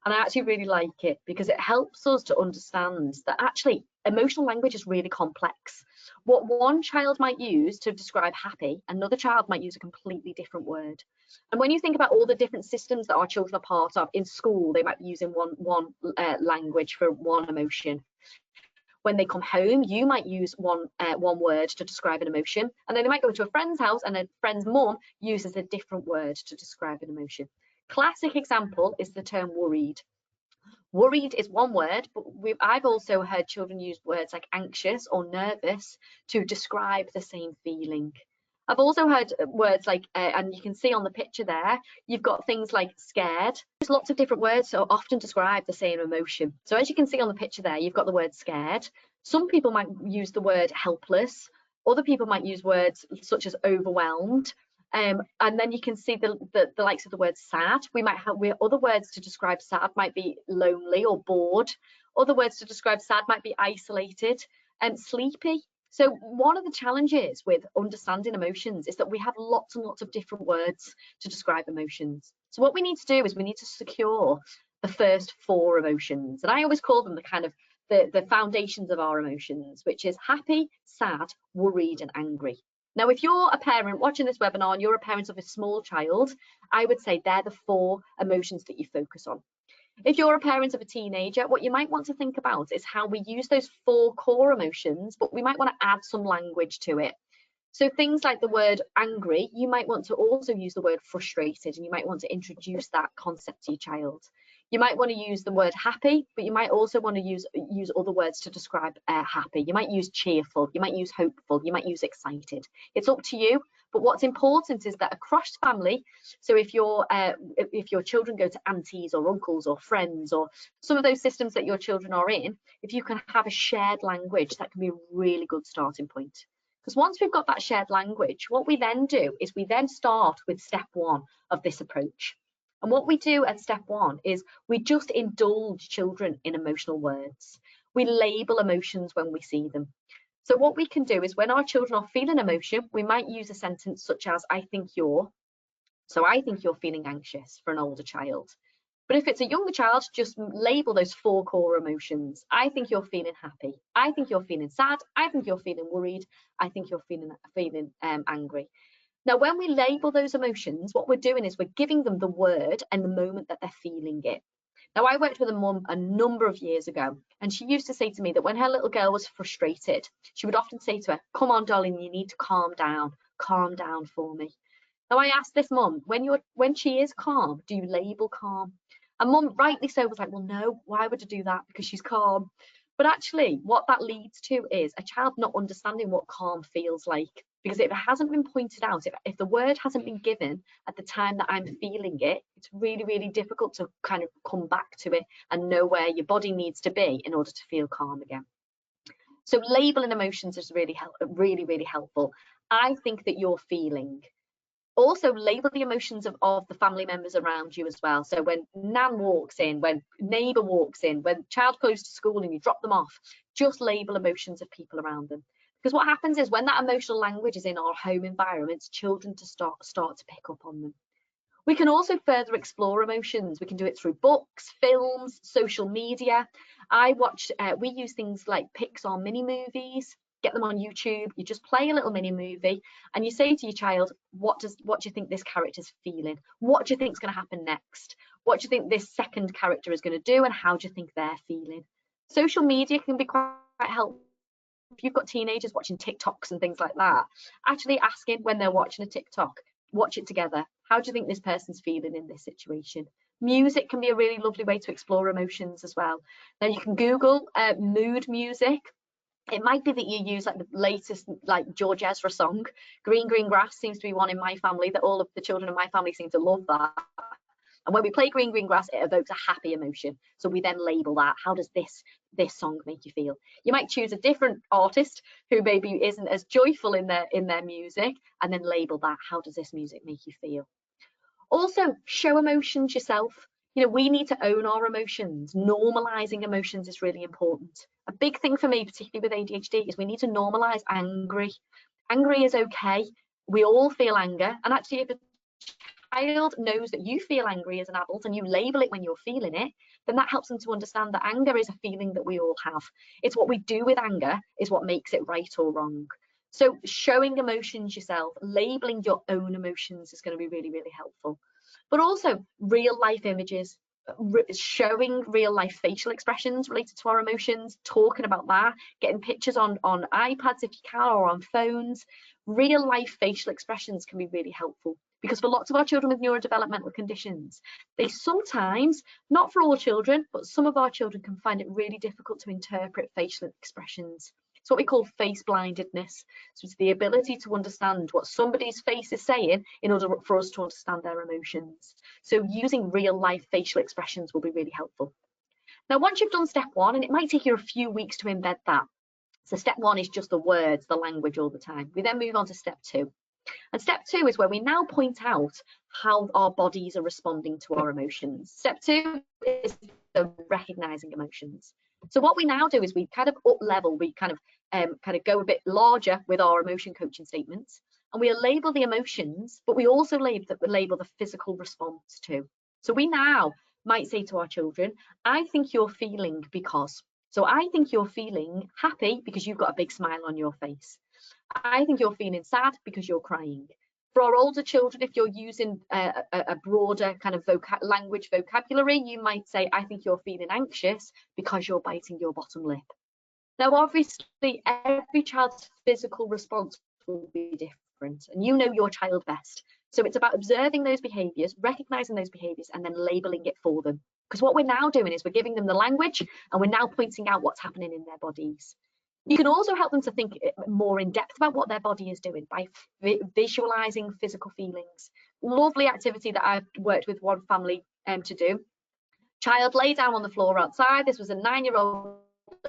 and I actually really like it because it helps us to understand that actually emotional language is really complex. What one child might use to describe happy, another child might use a completely different word. And when you think about all the different systems that our children are part of in school, they might be using one language for one emotion. When they come home, you might use one word to describe an emotion, and then they might go to a friend's house and a friend's mum uses a different word to describe an emotion. Classic example is the term worried. Worried is one word, but I've also heard children use words like anxious or nervous to describe the same feeling. I've also heard words like, and you can see on the picture there, you've got things like scared. There's lots of different words that often describe the same emotion. So as you can see on the picture there, you've got the word scared. Some people might use the word helpless. Other people might use words such as overwhelmed. And then you can see the likes of the word sad. We might have other words to describe sad might be lonely or bored. Other words to describe sad might be isolated and sleepy. So one of the challenges with understanding emotions is that we have lots and lots of different words to describe emotions. So what we need to do is we need to secure the first 4 emotions. And I always call them the kind of the foundations of our emotions, which is happy, sad, worried, and angry. Now, if you're a parent watching this webinar and you're a parent of a small child, I would say they're the 4 emotions that you focus on. If you're a parent of a teenager, what you might want to think about is how we use those 4 core emotions, but we might want to add some language to it. So things like the word angry, you might want to also use the word frustrated, and you might want to introduce that concept to your child. You might want to use the word happy, but you might also want to use other words to describe happy. You might use cheerful, you might use hopeful, you might use excited. It's up to you. But what's important is that across family, so if your children go to aunties or uncles or friends or some of those systems that your children are in, if you can have a shared language, that can be a really good starting point. Because once we've got that shared language, what we then do is we then start with step 1 of this approach. And what we do at step 1 is we just indulge children in emotional words. We label emotions when we see them. So what we can do is when our children are feeling emotion, we might use a sentence such as, I think you're feeling anxious for an older child. But if it's a younger child, just label those 4 core emotions. I think you're feeling happy. I think you're feeling sad. I think you're feeling worried. I think you're feeling angry. Now, when we label those emotions, what we're doing is we're giving them the word and the moment that they're feeling it. Now, I worked with a mum a number of years ago, and she used to say to me that when her little girl was frustrated, she would often say to her, come on, darling, you need to calm down for me. Now, I asked this mum, when she is calm, do you label calm? And mum, rightly so, was like, well, no, why would I do that? Because she's calm. But actually, what that leads to is a child not understanding what calm feels like. Because if it hasn't been pointed out, if the word hasn't been given at the time that I'm feeling it, it's really, really difficult to kind of come back to it and know where your body needs to be in order to feel calm again. So labeling emotions is really, really helpful. I think that you're feeling. Also label the emotions of the family members around you as well. So when nan walks in, when neighbour walks in, when child goes to school and you drop them off, just label emotions of people around them. Because what happens is when that emotional language is in our home environments, children start to pick up on them. We can also further explore emotions. We can do it through books, films, social media. We use things like Pixar mini movies, get them on YouTube. You just play a little mini movie and you say to your child, what do you think this character's feeling? What do you think is going to happen next? What do you think this second character is going to do? And how do you think they're feeling? Social media can be quite helpful. If you've got teenagers watching TikToks and things like that, actually asking when they're watching a TikTok, watch it together. How do you think this person's feeling in this situation? Music can be a really lovely way to explore emotions as well. Now you can Google mood music. It might be that you use like the latest like George Ezra song. Green Green Grass seems to be one in my family that all of the children in my family seem to love that. And when we play Green Green Grass, it evokes a happy emotion. So we then label that. How does this song make you feel? You might choose a different artist who maybe isn't as joyful in their music, and then label that. How does this music make you feel? Also, show emotions yourself. You know, we need to own our emotions. Normalizing emotions is really important. A big thing for me, particularly with ADHD, is we need to normalize angry. Angry is okay. We all feel anger. And actually, if a child knows that you feel angry as an adult and you label it when you're feeling it, then that helps them to understand that anger is a feeling that we all have. It's what we do with anger is what makes it right or wrong. So showing emotions yourself, labeling your own emotions is going to be really, really helpful. But also real life images, showing real life facial expressions related to our emotions, talking about that, getting pictures on iPads if you can, or on phones. Real life facial expressions can be really helpful. Because for lots of our children with neurodevelopmental conditions, they sometimes, not for all children, but some of our children can find it really difficult to interpret facial expressions. It's what we call face blindedness. So it's the ability to understand what somebody's face is saying in order for us to understand their emotions. So using real life facial expressions will be really helpful. Now, once you've done step one, and it might take you a few weeks to embed that. So step one is just the words, the language all the time. We then move on to step two. And step two is where we now point out how our bodies are responding to our emotions. Step two is the recognizing emotions. So what we now do is we kind of up level, we kind of go a bit larger with our emotion coaching statements, and we label the emotions, but we also label the physical response too. So we now might say to our children, I think you're feeling because. So I think you're feeling happy because you've got a big smile on your face. I think you're feeling sad because you're crying. For our older children, if you're using a broader kind of language vocabulary, you might say, I think you're feeling anxious because you're biting your bottom lip. Now, obviously, every child's physical response will be different, and you know your child best. So it's about observing those behaviours, recognising those behaviours, and then labelling it for them. Because what we're now doing is we're giving them the language, and we're now pointing out what's happening in their bodies. You can also help them to think more in depth about what their body is doing by visualising physical feelings. Lovely activity that I've worked with one family to do. Child lay down on the floor outside. This was a 9-year-old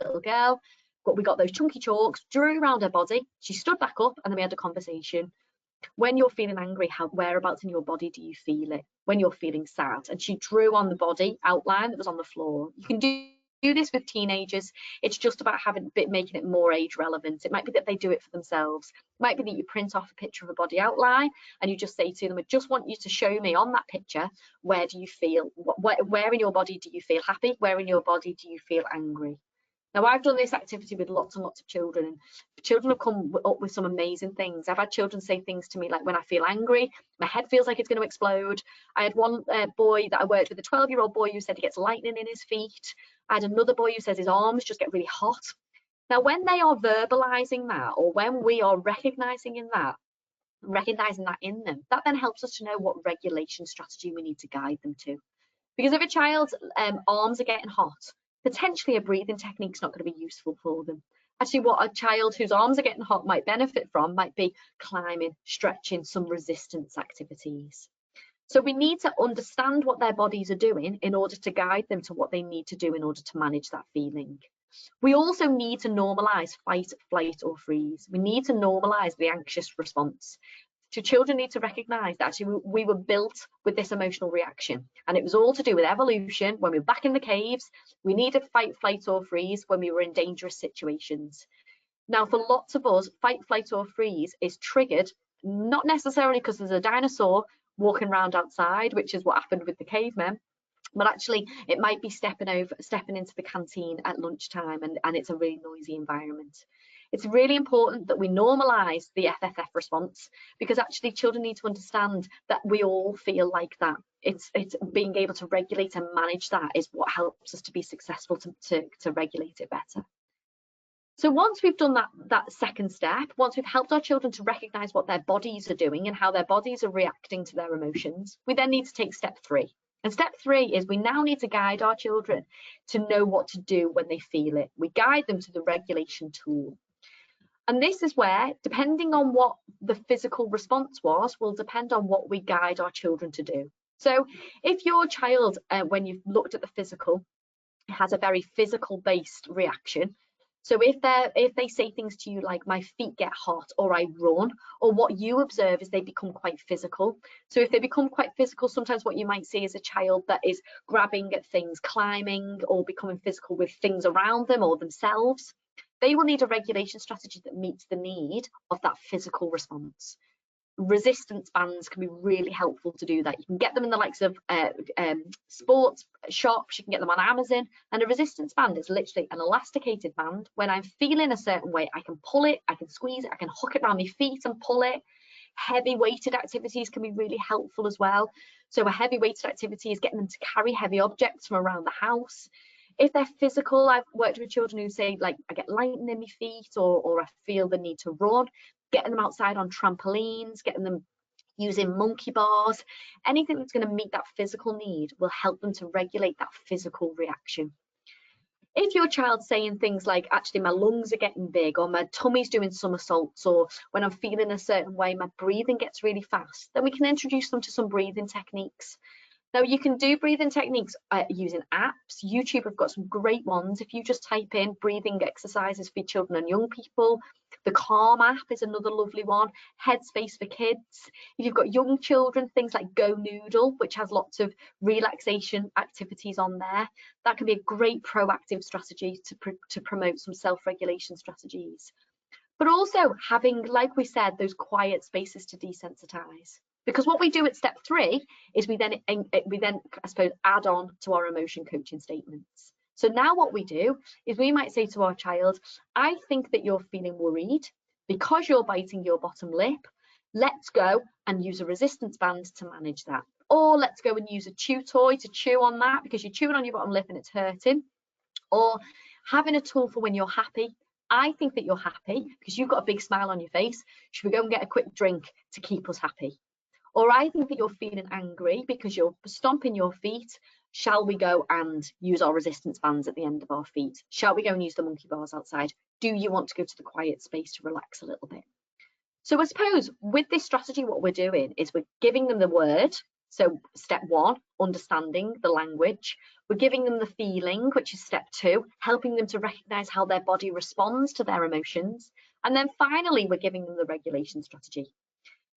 little girl. But we got those chunky chalks, drew around her body. She stood back up, and then we had a conversation. When you're feeling angry, whereabouts in your body do you feel it? When you're feeling sad, and she drew on the body outline that was on the floor. You can do this with teenagers. It's just about making it more age relevant. It might be that they do it for themselves. It might be that you print off a picture of a body outline and you just say to them, I just want you to show me on that picture, where do you feel, where in your body do you feel happy? Where in your body do you feel angry? Now, I've done this activity with lots and lots of children, and children have come up with some amazing things. I've had children say things to me like, when I feel angry, my head feels like it's going to explode. I had one boy that I worked with, a 12-year-old boy, who said he gets lightning in his feet. I had another boy who says his arms just get really hot. Now, when they are verbalizing that, or when we are recognizing that in them, that then helps us to know what regulation strategy we need to guide them to. Because if a child's arms are getting hot, potentially a breathing technique's not going to be useful for them. Actually, what a child whose arms are getting hot might benefit from might be climbing, stretching, some resistance activities. So we need to understand what their bodies are doing in order to guide them to what they need to do in order to manage that feeling. We also need to normalise fight, flight or freeze. We need to normalise the anxious response. So children need to recognise that actually we were built with this emotional reaction, and it was all to do with evolution. When we were back in the caves, we needed fight, flight or freeze when we were in dangerous situations. Now, for lots of us, fight, flight or freeze is triggered not necessarily because there's a dinosaur walking around outside, which is what happened with the cavemen, but actually it might be stepping into the canteen at lunchtime, and it's a really noisy environment. It's really important that we normalise the FFF response, because actually children need to understand that we all feel like that. It's being able to regulate and manage that is what helps us to be successful to regulate it better. So once we've done that second step, once we've helped our children to recognise what their bodies are doing and how their bodies are reacting to their emotions, we then need to take step three. And step three is we now need to guide our children to know what to do when they feel it. We guide them to the regulation tool. And this is where, depending on what the physical response was, will depend on what we guide our children to do. So if your child, when you've looked at the physical, has a very physical-based reaction, so if they say things to you like, my feet get hot, or I run, or what you observe is they become quite physical. So if they become quite physical, sometimes what you might see is a child that is grabbing at things, climbing, or becoming physical with things around them or themselves. They will need a regulation strategy that meets the need of that physical response. Resistance bands can be really helpful to do that. You can get them in the likes of sports shops, you can get them on Amazon, and a resistance band is literally an elasticated band. When I'm feeling a certain way, I can pull it, I can squeeze it, I can hook it around my feet and pull it. Heavy weighted activities can be really helpful as well. So a heavy weighted activity is getting them to carry heavy objects from around the house. If they're physical, I've worked with children who say, like, I get lightning in my feet, or I feel the need to run. Getting them outside on trampolines, getting them using monkey bars, anything that's going to meet that physical need will help them to regulate that physical reaction. If your child's saying things like, actually, my lungs are getting big, or my tummy's doing somersaults, or when I'm feeling a certain way, my breathing gets really fast, then we can introduce them to some breathing techniques. Now, you can do breathing techniques using apps. YouTube have got some great ones. If you just type in breathing exercises for children and young people, the Calm app is another lovely one. Headspace for kids. If you've got young children, things like Go Noodle, which has lots of relaxation activities on there. That can be a great proactive strategy to promote some self-regulation strategies. But also having, like we said, those quiet spaces to desensitize. Because what we do at step 3 is we then, I suppose, add on to our emotion coaching statements. So now what we do is we might say to our child, I think that you're feeling worried because you're biting your bottom lip. Let's go and use a resistance band to manage that. Or let's go and use a chew toy to chew on that because you're chewing on your bottom lip and it's hurting. Or having a tool for when you're happy. I think that you're happy because you've got a big smile on your face. Should we go and get a quick drink to keep us happy? Or I think that you're feeling angry because you're stomping your feet. Shall we go and use our resistance bands at the end of our feet? Shall we go and use the monkey bars outside? Do you want to go to the quiet space to relax a little bit? So I suppose with this strategy, what we're doing is we're giving them the word. So step 1, understanding the language. We're giving them the feeling, which is step 2, helping them to recognize how their body responds to their emotions. And then finally, we're giving them the regulation strategy.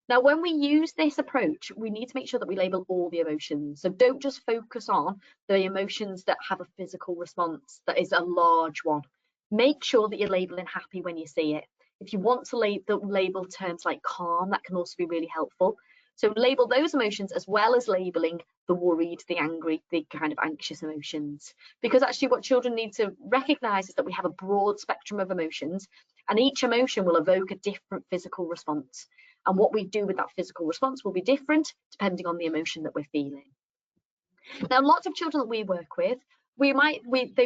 Now, when we use this approach, we need to make sure that we label all the emotions. So don't just focus on the emotions that have a physical response that is a large one. Make sure that you're labeling happy when you see it. If you want to label terms like calm, that can also be really helpful. So label those emotions as well as labeling the worried, the angry, the kind of anxious emotions. Because actually what children need to recognize is that we have a broad spectrum of emotions, and each emotion will evoke a different physical response. And what we do with that physical response will be different depending on the emotion that we're feeling. Now, lots of children that we work with, they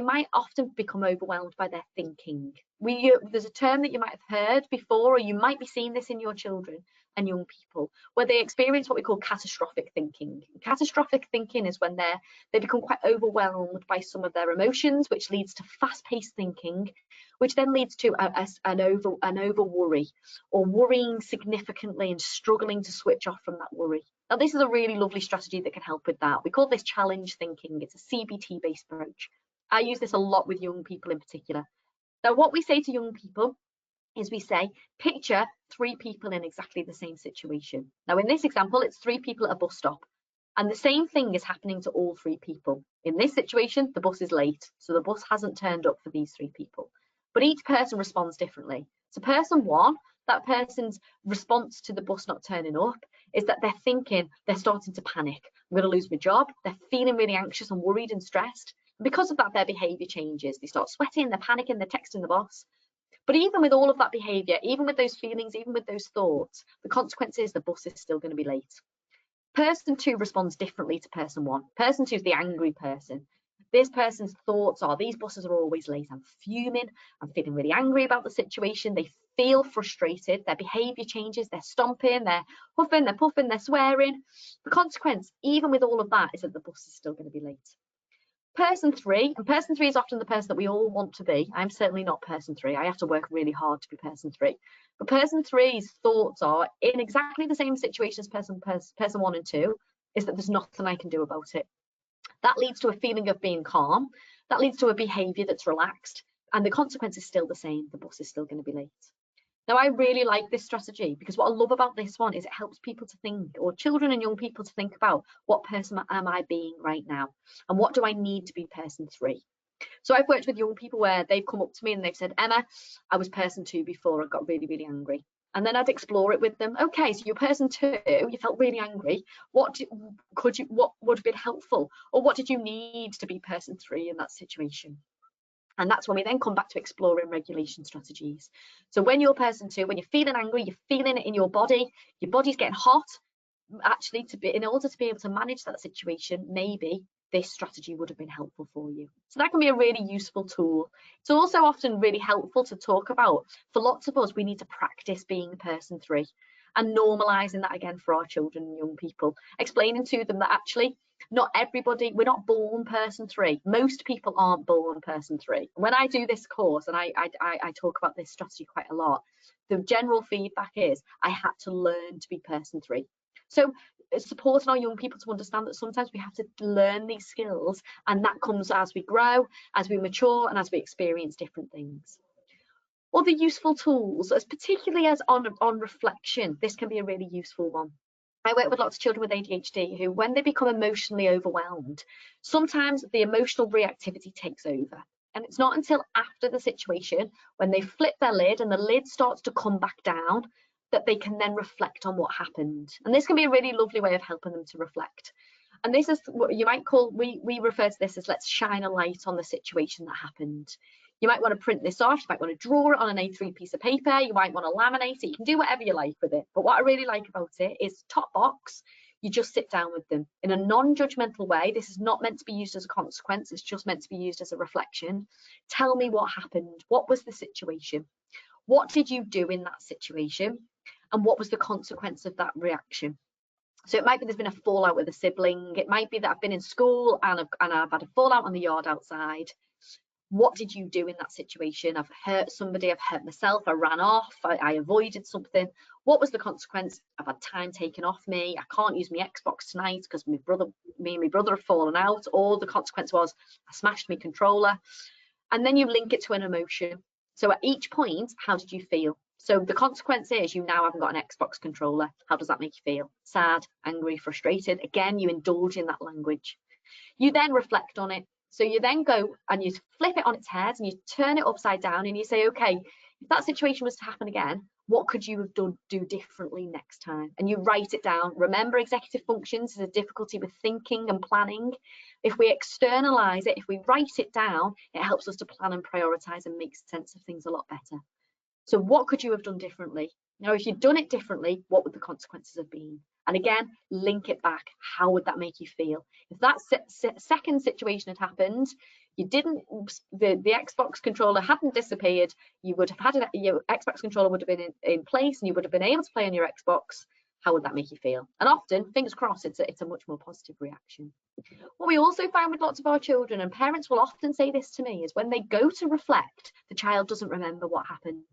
might often become overwhelmed by their thinking. There's a term that you might have heard before, or you might be seeing this in your children and young people, where they experience what we call catastrophic thinking. Catastrophic thinking is when they become quite overwhelmed by some of their emotions, which leads to fast-paced thinking, which then leads to an over worry, or worrying significantly and struggling to switch off from that worry. Now, this is a really lovely strategy that can help with that. We call this challenge thinking. It's a CBT-based approach. I use this a lot with young people in particular. Now, what we say to young people is we say, picture 3 people in exactly the same situation. Now, in this example, it's 3 people at a bus stop. And the same thing is happening to all 3 people. In this situation, the bus is late, so the bus hasn't turned up for these 3 people. But each person responds differently. So person 1, that person's response to the bus not turning up is that they're starting to panic. I'm going to lose my job. They're feeling really anxious and worried and stressed. And because of that, their behaviour changes. They start sweating, they're panicking, they're texting the boss. But even with all of that behaviour, even with those feelings, even with those thoughts, the consequence is the bus is still going to be late. Person 2 responds differently to person 1. Person 2 is the angry person. This person's thoughts are, these buses are always late. I'm fuming. I'm feeling really angry about the situation. They feel frustrated. Their behaviour changes. They're stomping, they're huffing, they're puffing, they're swearing. The consequence, even with all of that, is that the bus is still going to be late. Person 3, and person 3 is often the person that we all want to be. I'm certainly not person 3. I have to work really hard to be person 3. But person 3's thoughts are, in exactly the same situation as person 1 and 2, is that there's nothing I can do about it. That leads to a feeling of being calm. That leads to a behaviour that's relaxed. And the consequence is still the same. The bus is still going to be late. Now, I really like this strategy because what I love about this one is it helps people to think, or children and young people to think about, what person am I being right now? And what do I need to be person 3? So I've worked with young people where they've come up to me and they've said, Emma, I was person 2 before, I got really, really angry. And then I'd explore it with them. Okay, so you're person 2, you felt really angry. What would have been helpful? Or what did you need to be person 3 in that situation? And that's when we then come back to exploring regulation strategies. So when you're person 2, when you're feeling angry, you're feeling it in your body's getting hot. Actually, in order to be able to manage that situation, maybe this strategy would have been helpful for you. So that can be a really useful tool. It's also often really helpful to talk about. For lots of us, we need to practice being person 3 and normalising that again for our children and young people, explaining to them that actually Not everybody, we're not born person 3. Most people aren't born person 3. When I do this course, and I talk about this strategy quite a lot, the general feedback is I had to learn to be person 3. So supporting our young people to understand that sometimes we have to learn these skills, and that comes as we grow, as we mature, and as we experience different things. Other useful tools, as particularly as on reflection, this can be a really useful one. I work with lots of children with ADHD who, when they become emotionally overwhelmed, sometimes the emotional reactivity takes over. And it's not until after the situation, when they flip their lid and the lid starts to come back down, that they can then reflect on what happened. And this can be a really lovely way of helping them to reflect. And this is what you might call, we refer to this as let's shine a light on the situation that happened. You might want to print this off, you might want to draw it on an A3 piece of paper, you might want to laminate it, you can do whatever you like with it. But what I really like about it is top box, you just sit down with them in a non-judgmental way. This is not meant to be used as a consequence, it's just meant to be used as a reflection. Tell me what happened, what was the situation? What did you do in that situation? And what was the consequence of that reaction? So it might be there's been a fallout with a sibling, it might be that I've been in school and I've had a fallout on the yard outside. What did you do in that situation? I've hurt somebody, I've hurt myself, I ran off, I avoided something. What was the consequence? I've had time taken off me, I can't use my Xbox tonight because me and my brother have fallen out, or the consequence was I smashed my controller. And then you link it to an emotion. So at each point, how did you feel? So the consequence is you now haven't got an Xbox controller. How does that make you feel? Sad, angry, frustrated. Again, you indulge in that language. You then reflect on it. So you then go and you flip it on its head and you turn it upside down and you say, okay, if that situation was to happen again, what could you have do differently next time? And you write it down. Remember, executive functions is a difficulty with thinking and planning. If we externalize it, if we write it down, it helps us to plan and prioritize and make sense of things a lot better. So what could you have done differently? Now, if you'd done it differently, what would the consequences have been? And again, link it back. How would that make you feel? If that second situation had happened, you didn't, the Xbox controller hadn't disappeared, you would have had your Xbox controller would have been in place and you would have been able to play on your Xbox. How would that make you feel? And often, fingers crossed, it's a much more positive reaction. What we also find with lots of our children, and parents will often say this to me, is when they go to reflect, the child doesn't remember what happened.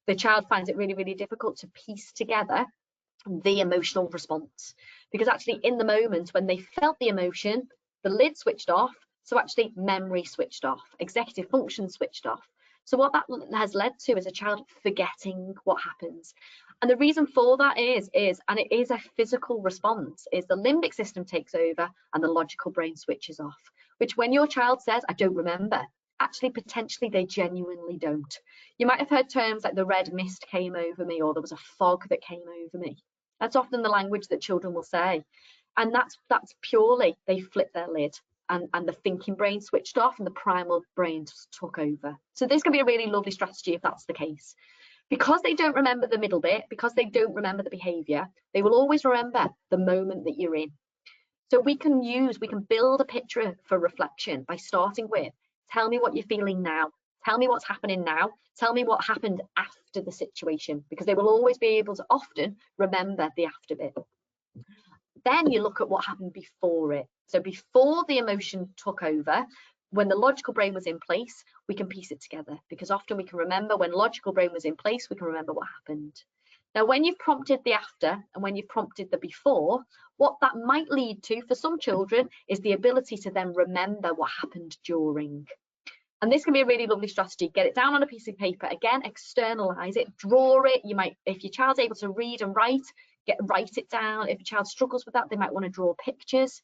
The child finds it really, really difficult to piece together the emotional response, because actually in the moment when they felt the emotion, the lid switched off, so actually memory switched off, executive function switched off. So what that has led to is a child forgetting what happens. And the reason for that is, and it is a physical response, is the limbic system takes over and the logical brain switches off, which when your child says, I don't remember, actually potentially they genuinely don't. You might have heard terms like the red mist came over me, or there was a fog that came over me. That's often the language that children will say. And that's purely, they flipped their lid and the thinking brain switched off and the primal brain just took over. So this can be a really lovely strategy if that's the case. Because they don't remember the middle bit, because they don't remember the behaviour, they will always remember the moment that you're in. So we can build a picture for reflection by starting with, tell me what you're feeling now. Tell me what's happening now. Tell me what happened after the situation, because they will always be able to often remember the after bit. Then you look at what happened before it. So before the emotion took over, when the logical brain was in place, we can piece it together, because often we can remember when logical brain was in place, we can remember what happened. Now, when you've prompted the after and when you've prompted the before, what that might lead to for some children is the ability to then remember what happened during. And this can be a really lovely strategy. Get it down on a piece of paper. Again, externalize it, draw it. You might, if your child's able to read and write it down. If a child struggles with that, they might want to draw pictures.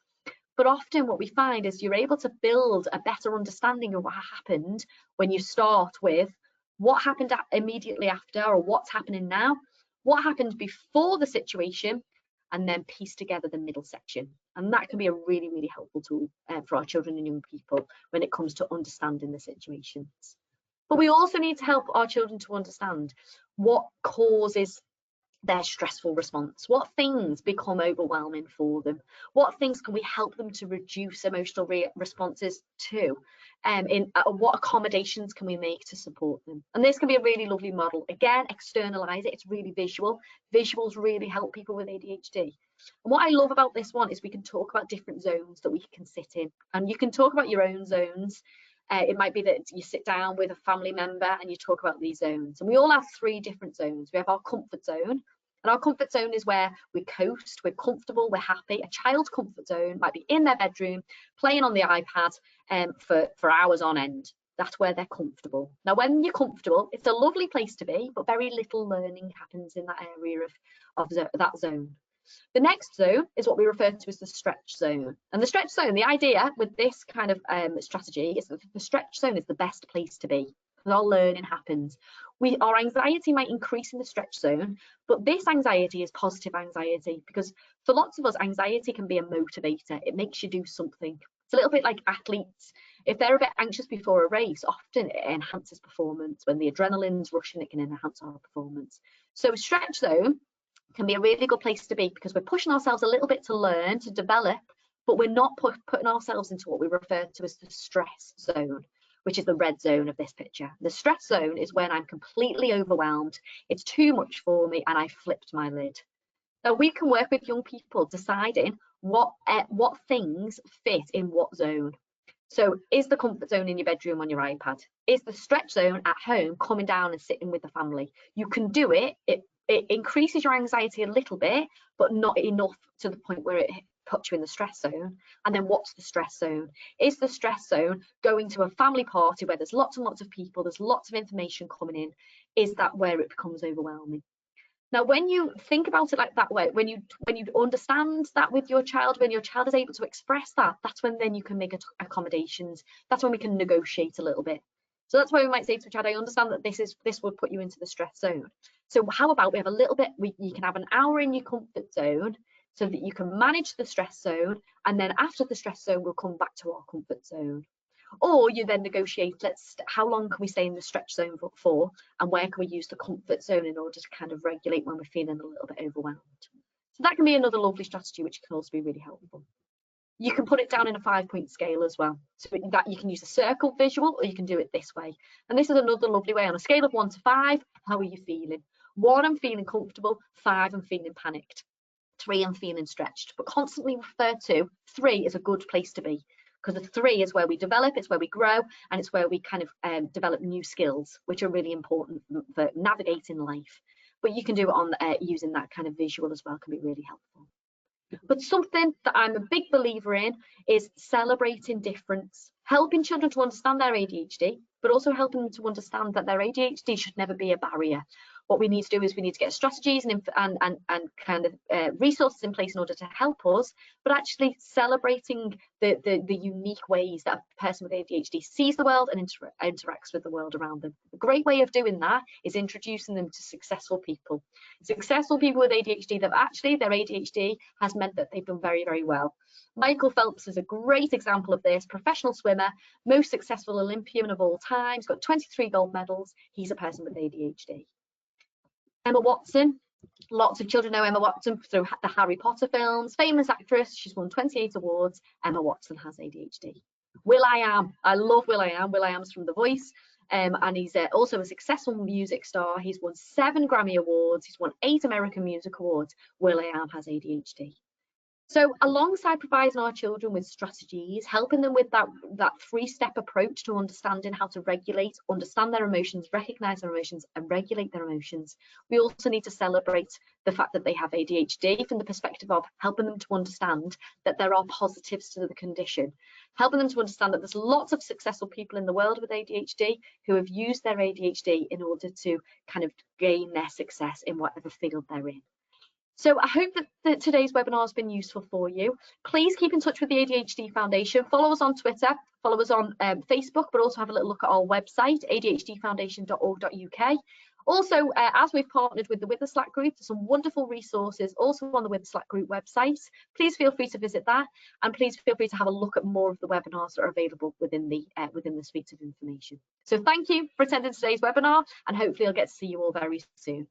But often what we find is you're able to build a better understanding of what happened when you start with what happened immediately after, or what's happening now, what happened before the situation, and then piece together the middle section. And that can be a really, really helpful tool for our children and young people when it comes to understanding the situations. But we also need to help our children to understand what causes their stressful response? What things become overwhelming for them? What things can we help them to reduce emotional responses to? What accommodations can we make to support them? And this can be a really lovely model. Again, externalize it. It's really visual. Visuals really help people with ADHD. And what I love about this one is we can talk about different zones that we can sit in, and you can talk about your own zones. It might be that you sit down with a family member and you talk about these zones. And we all have 3 different zones. We have our comfort zone. And our comfort zone is where we coast, we're comfortable, we're happy. A child's comfort zone might be in their bedroom, playing on the iPad for hours on end. That's where they're comfortable. Now, when you're comfortable, it's a lovely place to be, but very little learning happens in that area of that zone. The next zone is what we refer to as the stretch zone. And the stretch zone, the idea with this kind of strategy is that the stretch zone is the best place to be, because our learning happens. Our anxiety might increase in the stretch zone, but this anxiety is positive anxiety, because for lots of us, anxiety can be a motivator. It makes you do something. It's a little bit like athletes. If they're a bit anxious before a race, often it enhances performance. When the adrenaline's rushing, it can enhance our performance. So a stretch zone can be a really good place to be, because we're pushing ourselves a little bit to learn, to develop, but we're not putting ourselves into what we refer to as the stress zone, which is the red zone of this picture. The stress zone is when I'm completely overwhelmed, it's too much for me, and I flipped my lid. Now, we can work with young people deciding what things fit in what zone. So is the comfort zone in your bedroom on your iPad? Is the stretch zone at home, coming down and sitting with the family? You can do it. It increases your anxiety a little bit, but not enough to the point where it puts you in the stress zone. And then what's the stress zone? Is the stress zone going to a family party where there's lots and lots of people, there's lots of information coming in? Is that where it becomes overwhelming? Now, when you think about it like that way, when you understand that with your child, when your child is able to express that, that's when then you can make accommodations. That's when we can negotiate a little bit. So that's why we might say to a child, I understand that this would put you into the stress zone. So how about we have a little bit, you can have an hour in your comfort zone so that you can manage the stress zone. And then after the stress zone, we'll come back to our comfort zone. Or you then negotiate, how long can we stay in the stretch zone for, and where can we use the comfort zone in order to kind of regulate when we're feeling a little bit overwhelmed. So that can be another lovely strategy, which can also be really helpful. You can put it down in a 5-point scale as well. So that you can use a circle visual, or you can do it this way. And this is another lovely way. On a scale of 1 to 5, how are you feeling? 1, I'm feeling comfortable. 5, I'm feeling panicked. 3, I'm feeling stretched. But constantly refer to 3 is a good place to be, because the 3 is where we develop, it's where we grow, and it's where we kind of develop new skills, which are really important for navigating life. But you can do it on using that kind of visual as well, can be really helpful. But something that I'm a big believer in is celebrating difference, helping children to understand their ADHD, but also helping them to understand that their ADHD should never be a barrier. What we need to do is we need to get strategies and kind of resources in place in order to help us, but actually celebrating the unique ways that a person with ADHD sees the world and interacts with the world around them. A great way of doing that is introducing them to successful people. Successful people with ADHD that actually their ADHD has meant that they've done very, very well. Michael Phelps is a great example of this, professional swimmer, most successful Olympian of all time. He's got 23 gold medals. He's a person with ADHD. Emma Watson, lots of children know Emma Watson through the Harry Potter films, famous actress, she's won 28 awards. Emma Watson has ADHD. will.i.am, I love will.i.am. will.i.am's from The Voice, and he's also a successful music star. He's won 7 Grammy Awards, he's won 8 American Music Awards. will.i.am has ADHD. So alongside providing our children with strategies, helping them with that 3-step approach to understanding how to regulate, understand their emotions, recognize their emotions, and regulate their emotions, we also need to celebrate the fact that they have ADHD from the perspective of helping them to understand that there are positives to the condition, helping them to understand that there's lots of successful people in the world with ADHD who have used their ADHD in order to kind of gain their success in whatever field they're in. So I hope that today's webinar has been useful for you. Please keep in touch with the ADHD Foundation. Follow us on Twitter, follow us on Facebook, but also have a little look at our website, adhdfoundation.org.uk. Also, as we've partnered with the Witherslack group, there's some wonderful resources also on the Witherslack group website. Please feel free to visit that, and please feel free to have a look at more of the webinars that are available within the suite of information. So thank you for attending today's webinar, and hopefully I'll get to see you all very soon.